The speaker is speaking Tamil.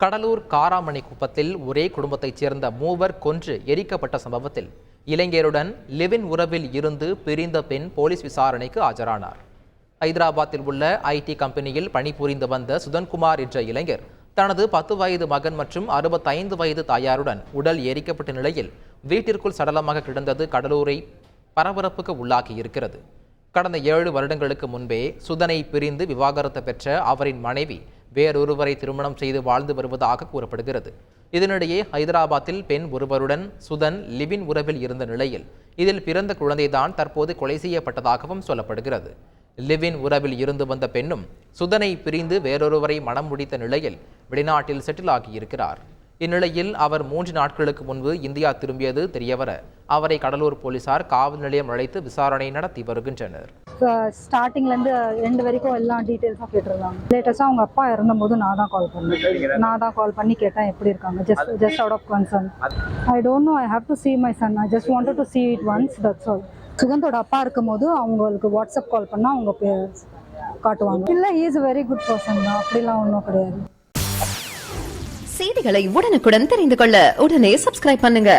கடலூர் காராமணி குப்பத்தில் ஒரே குடும்பத்தைச் சேர்ந்த மூவர் கொன்று எரிக்கப்பட்ட சம்பவத்தில் இளைஞருடன் லிவ்-இன் உறவில் இருந்து பிரிந்த பெண் போலீஸ் விசாரணைக்கு ஆஜரானார். ஹைதராபாத்தில் உள்ள ஐடி கம்பெனியில் பணிபுரிந்து வந்த சுதன்குமார் என்ற இளைஞர் தனது 10 வயது மகன் மற்றும் 65 வயது தாயாருடன் உடல் எரிக்கப்பட்ட நிலையில் வீட்டிற்குள் சடலமாக கிடந்தது கடலூரை பரபரப்புக்கு உள்ளாகியிருக்கிறது. கடந்த 7 வருடங்களுக்கு முன்பே சுதனை பிரிந்து விவாகரத்து பெற்ற அவரின் மனைவி வேறொருவரை திருமணம் செய்து வாழ்ந்து வருவதாக கூறப்படுகிறது. இதனிடையே ஹைதராபாத்தில் பெண் ஒருவருடன் சுதன் லிவ்-இன் உறவில் இருந்த நிலையில் இதில் பிறந்த குழந்தைதான் தற்போது கொலை செய்யப்பட்டதாகவும் சொல்லப்படுகிறது. லிவ்-இன் உறவில் இருந்து வந்த பெண்ணும் சுதனை பிரிந்து வேறொருவரை மனம் முடித்த நிலையில் வெளிநாட்டில் செட்டில் ஆகியிருக்கிறார். இந்நிலையில் அவர் 3 நாட்களுக்கு முன்பு இந்தியா திரும்பியது தெரியவர அவரை கடலூர் போலீசார் காவல் நிலையம் அழைத்து விசாரணை நடத்தி வருகின்றனர். ஸ்டார்டிங்லேருந்து எண்டு வரைக்கும் எல்லாம் டீட்டெயில்ஸாக கேட்டிருந்தாங்க. லேட்டஸ்ட்டாக அவங்க அப்பா இறந்தபோது நான் தான் கால் பண்ணி கேட்டேன் எப்படி இருக்காங்க. Just out of concern. I don't know, I have to see my son. I just wanted to see it once, that's all. சுகந்தோட அப்பா இருக்கும்போது அவங்களுக்கு வாட்ஸ்அப் கால் பண்ணால் அவங்க காட்டுவாங்க. இல்லை, he is a very good person தான், அப்படிலாம் ஒன்றும் கிடையாது. செய்திகளை உடனுக்குடன் தெரிந்து கொள்ள உடனே சப்ஸ்கிரைப் பண்ணுங்க.